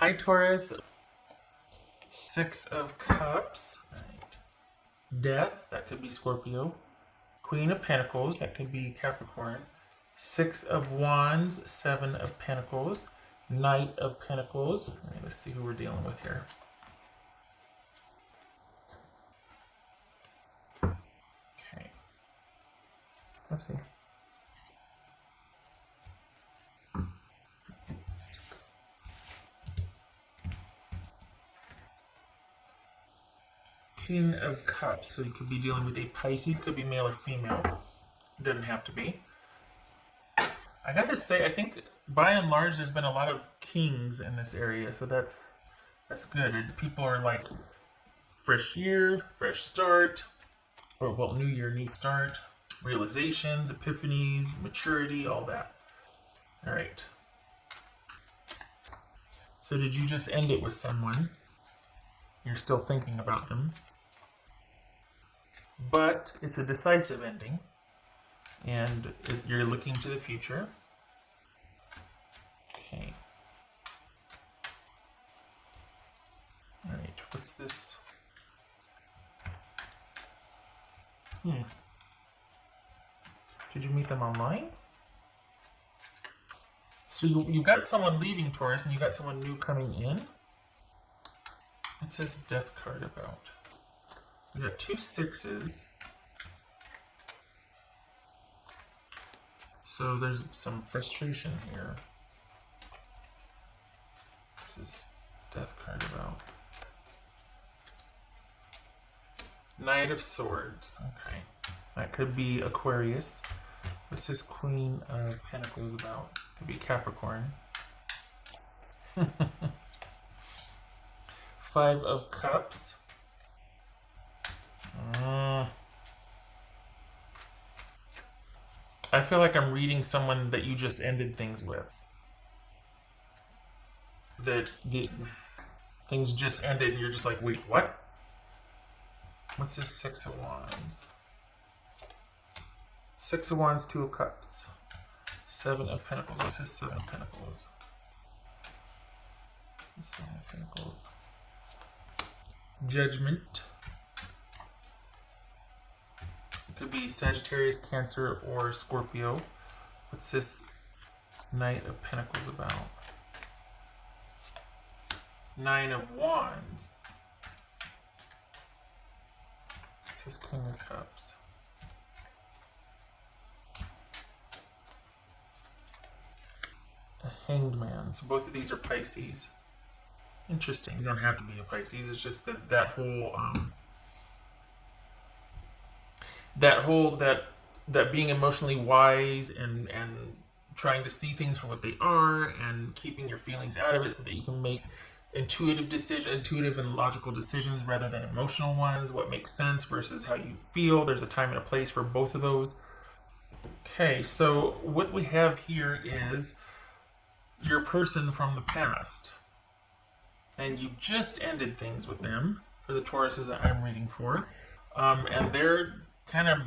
Hi Taurus, Six of Cups, Death, that could be Scorpio, Queen of Pentacles, that could be Capricorn, Six of Wands, Seven of Pentacles, Knight of Pentacles. All right, let's see who we're dealing with here. Okay, let's see. King of Cups, so you could be dealing with a Pisces, could be male or female. It doesn't have to be. I gotta say, I think by and large there's been a lot of kings in this area, so that's good. And people are like, fresh year, fresh start, or well, new year, new start, realizations, epiphanies, maturity, all that. All right. So did you just end it with someone? You're still thinking about them. But it's a decisive ending. And you're looking to the future. Okay. All right, what's this? Did you meet them online? So you got someone leaving, Taurus, and you got someone new coming in? It says death card about. You got two sixes. So there's some frustration here. This is death card about. Knight of Swords. Okay. That could be Aquarius. What's this Queen of Pentacles about? Could be Capricorn. Five of Cups. I feel like I'm reading someone that you just ended things with. That things just ended and you're just like, wait, what? What's this Six of Wands? Six of Wands, Two of Cups. Seven of Pentacles. What's this Seven of Pentacles? Seven of Pentacles. Judgment. It could be Sagittarius, Cancer, or Scorpio. What's this Knight of Pentacles about? Nine of Wands. What's this King of Cups? A Hanged Man. So both of these are Pisces. Interesting. You don't have to be a Pisces. It's just that whole being emotionally wise and trying to see things for what they are and keeping your feelings out of it so that you can make intuitive and logical decisions rather than emotional ones. What makes sense versus how you feel. There's a time and a place for both of those. Okay, so what we have here is your person from the past. And you just ended things with them for the Tauruses that I'm reading for. And they're kind of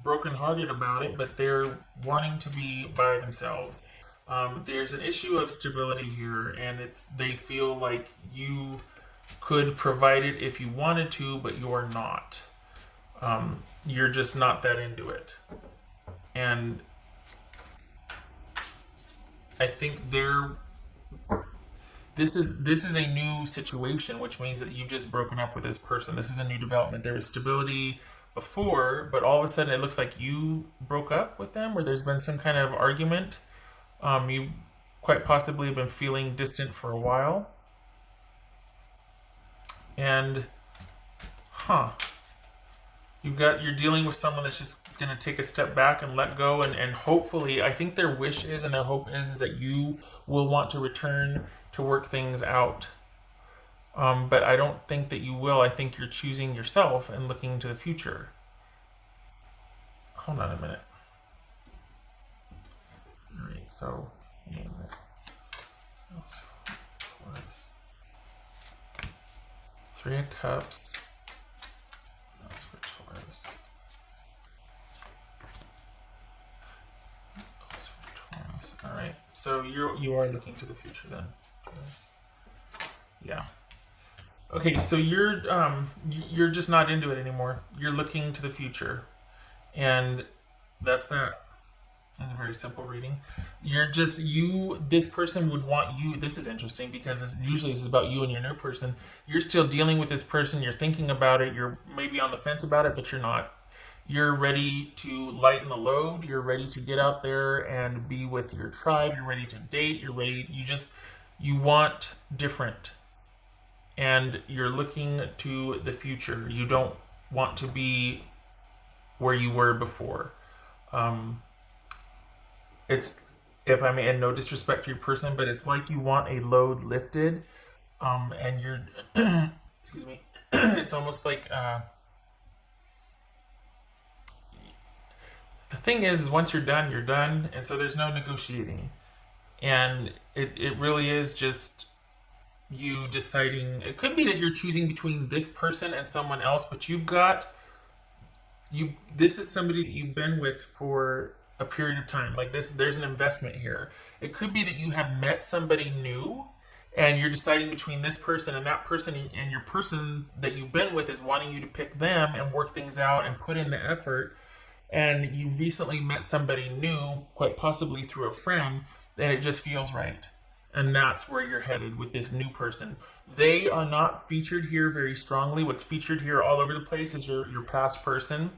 brokenhearted about it, but they're wanting to be by themselves. There's an issue of stability here, and they feel like you could provide it if you wanted to, but you're not. You're just not that into it. And I think this is a new situation, which means that you've just broken up with this person. This is a new development. There was stability before, but all of a sudden it looks like you broke up with them, or there's been some kind of argument. You quite possibly have been feeling distant for a while. And, you're dealing with someone that's just going to take a step back and let go, and hopefully, I think their wish is and their hope is that you will want to return to work things out. But I don't think that you will. I think you're choosing yourself and looking to the future. Hold on a minute. All right, so Three of Cups. That's for Taurus. That's for Taurus. All right, so you are looking to the future then. Yeah. Okay, so you're just not into it anymore. You're looking to the future, and that's that. That's a very simple reading. You're just you. This person would want you. This is interesting because usually this is about you and your new person. You're still dealing with this person. You're thinking about it. You're maybe on the fence about it, but you're not. You're ready to lighten the load. You're ready to get out there and be with your tribe. You're ready to date. You're ready. You want different, and you're looking to the future. You don't want to be where you were before. Um, it's if I may, and no disrespect to your person, but it's like you want a load lifted, and you're excuse me. It's almost like the thing is once you're done, and so there's no negotiating, and it really is just you deciding. It could be that you're choosing between this person and someone else, but you've got you this is somebody that you've been with for a period of time. Like this, there's an investment here. It could be that you have met somebody new and you're deciding between this person and that person, and your person that you've been with is wanting you to pick them and work things out and put in the effort, and you recently met somebody new, quite possibly through a friend, and it just feels right. And that's where you're headed with this new person. They are not featured here very strongly. What's featured here all over the place is your past person.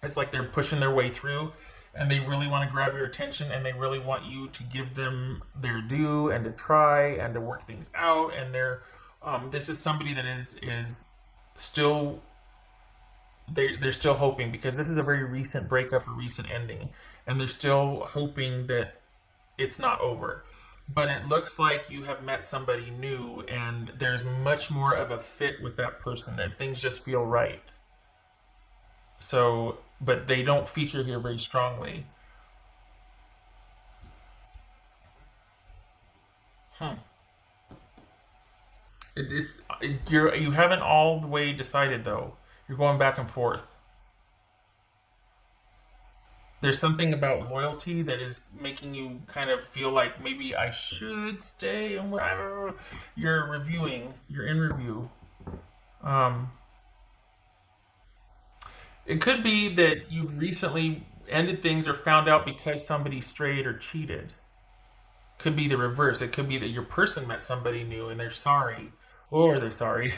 It's like they're pushing their way through, and they really want to grab your attention, and they really want you to give them their due and to try and to work things out. And this is somebody that is still they're still hoping, because this is a very recent breakup, a recent ending, and they're still hoping that it's not over. But it looks like you have met somebody new, and there's much more of a fit with that person, and things just feel right. So, but they don't feature here very strongly. Hmm. You haven't all the way decided though. You're going back and forth. There's something about loyalty that is making you kind of feel like maybe I should stay and whatever. You're reviewing. You're in review. Um, it could be that you've recently ended things or found out because somebody strayed or cheated. Could be the reverse. It could be that your person met somebody new and they're sorry, or they're sorry,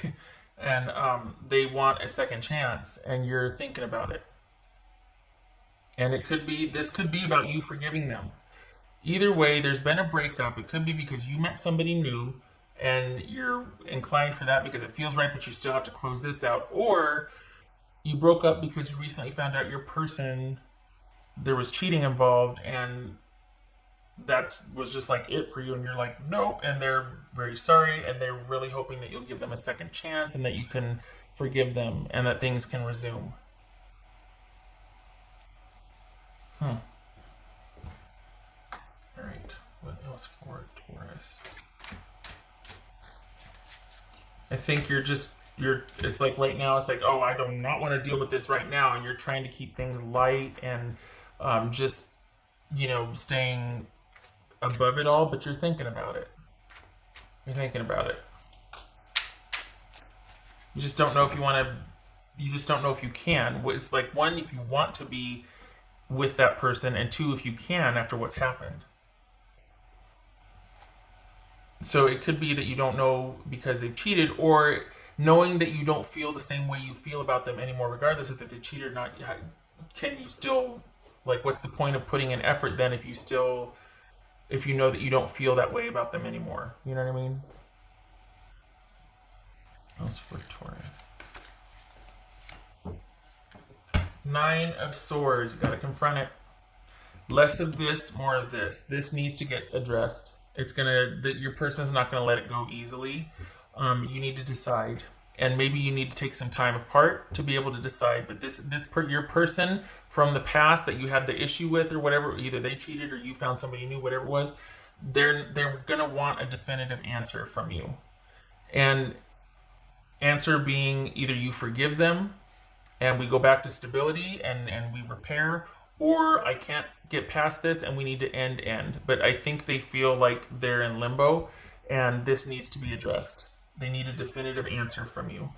and they want a second chance, and you're thinking about it. And this could be about you forgiving them. Either way, there's been a breakup. It could be because you met somebody new and you're inclined for that because it feels right, but you still have to close this out. Or you broke up because you recently found out your person, there was cheating involved, and that was just like it for you, and you're like nope, and they're very sorry, and they're really hoping that you'll give them a second chance and that you can forgive them and that things can resume. Hmm. All right, what else for Taurus? I think you're it's like right now it's like, oh, I do not want to deal with this right now, and you're trying to keep things light and just staying above it all, but you're thinking about it. You're thinking about it. You just don't know if you want to. You just don't know if you can. It's like, one, if you want to be with that person, and two, if you can after what's happened. So it could be that you don't know because they've cheated, or knowing that you don't feel the same way you feel about them anymore, regardless of if they cheated or not. Can you still, like, what's the point of putting in effort then if you know that you don't feel that way about them anymore? You know what I mean? That's for Taurus. Nine of Swords. You got to confront it. Less of this, more of this. This needs to get addressed. Your person's not gonna let it go easily. You need to decide, and maybe you need to take some time apart to be able to decide. But your person from the past that you had the issue with, or whatever, either they cheated or you found somebody new, whatever it was, they're gonna want a definitive answer from you, and answer being either you forgive them and we go back to stability and we repair, or I can't get past this and we need to end. But I think they feel like they're in limbo, and this needs to be addressed. They need a definitive answer from you.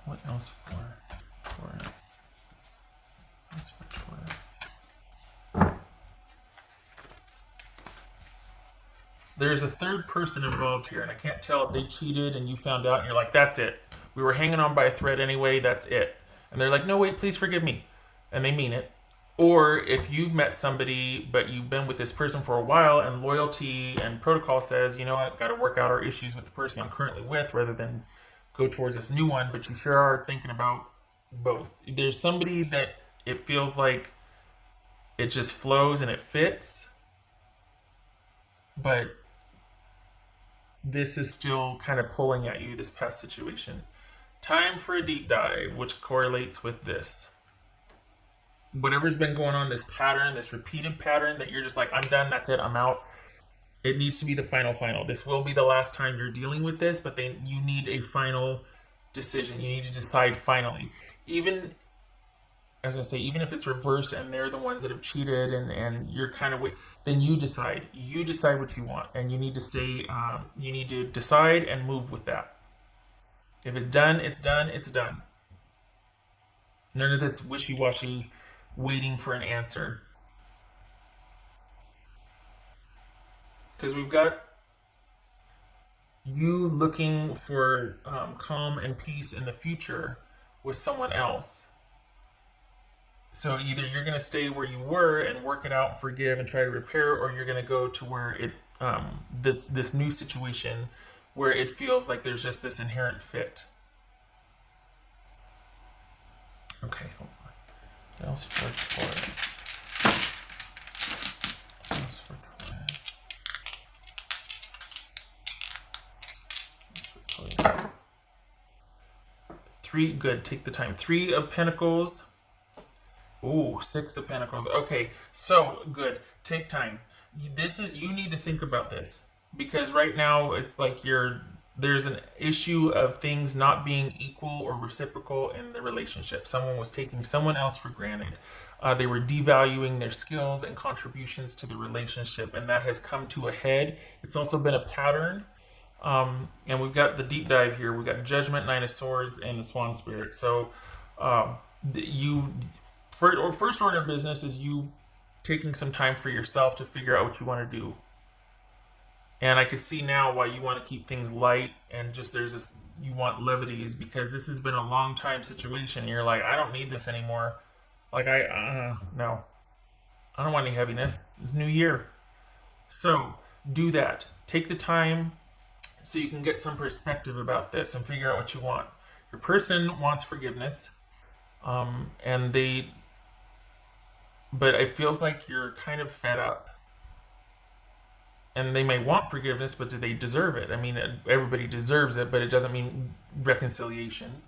What else for Taurus? What else for Taurus? There's a third person involved here, and I can't tell if they cheated and you found out and you're like, that's it. We were hanging on by a thread anyway, that's it. And they're like, no, wait, please forgive me. And they mean it. Or if you've met somebody, but you've been with this person for a while and loyalty and protocol says, you know, I've got to work out our issues with the person I'm currently with rather than go towards this new one, but you sure are thinking about both. There's somebody that it feels like it just flows and it fits, but this is still kind of pulling at you, this past situation. Time for a deep dive, which correlates with this. Whatever's been going on, this pattern, this repeated pattern that you're just like, I'm done, that's it, I'm out. It needs to be the final. This will be the last time you're dealing with this, but then you need a final decision. You need to decide finally. Even, as I say, even if it's reversed and they're the ones that have cheated and you're kind of, then you decide. You decide what you want, and you need to stay, you need to decide and move with that. If it's done, it's done, it's done. None of this wishy-washy waiting for an answer. Because we've got you looking for calm and peace in the future with someone else. So either you're going to stay where you were and work it out and forgive and try to repair, or you're going to go to where it this new situation where it feels like there's just this inherent fit. Okay, hold on. What else for Taurus? What else for Taurus? Three, good, take the time. 3 of Pentacles. Ooh, 6 of Pentacles. Okay, so good. Take time. You need to think about this, because right now it's like there's an issue of things not being equal or reciprocal in the relationship. Someone was taking someone else for granted. They were devaluing their skills and contributions to the relationship, and that has come to a head. It's also been a pattern. And we've got the deep dive here. We've got Judgment, 9 of Swords, and the Swan Spirit. So first order of business is you taking some time for yourself to figure out what you want to do. And I can see now why you want to keep things light and just there's this, you want levity, is because this has been a long time situation. You're like, I don't need this anymore. Like no, I don't want any heaviness. It's New Year. So do that. Take the time so you can get some perspective about this and figure out what you want. Your person wants forgiveness. But it feels like you're kind of fed up. And they may want forgiveness, but do they deserve it? I mean, everybody deserves it, but it doesn't mean reconciliation.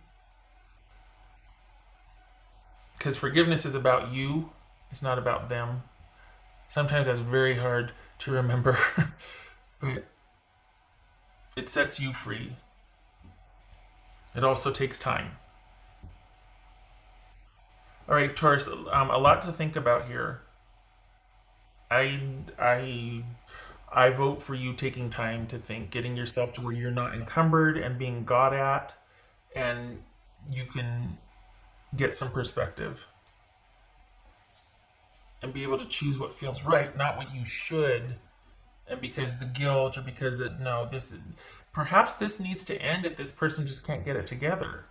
Because forgiveness is about you. It's not about them. Sometimes that's very hard to remember. But it sets you free. It also takes time. All right, Taurus, a lot to think about here. I vote for you taking time to think, getting yourself to where you're not encumbered and being got at, and you can get some perspective and be able to choose what feels right, not what you should, and because the guilt or because perhaps this needs to end if this person just can't get it together.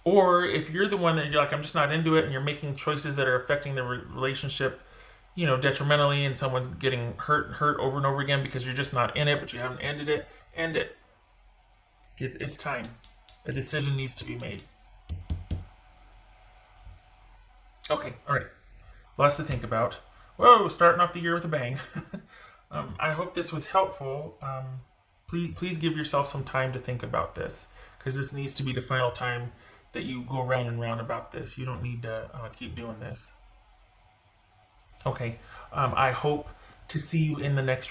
Or if you're the one that you're like, I'm just not into it, and you're making choices that are affecting the relationship, detrimentally, and someone's getting hurt over and over again because you're just not in it, but you haven't ended it, end it. It's time. A decision needs to be made. Okay, all right. Lots to think about. Whoa, starting off the year with a bang. I hope this was helpful. Please give yourself some time to think about this, because this needs to be the final time that you go round and round about this. You don't need to keep doing this. Okay, I hope to see you in the next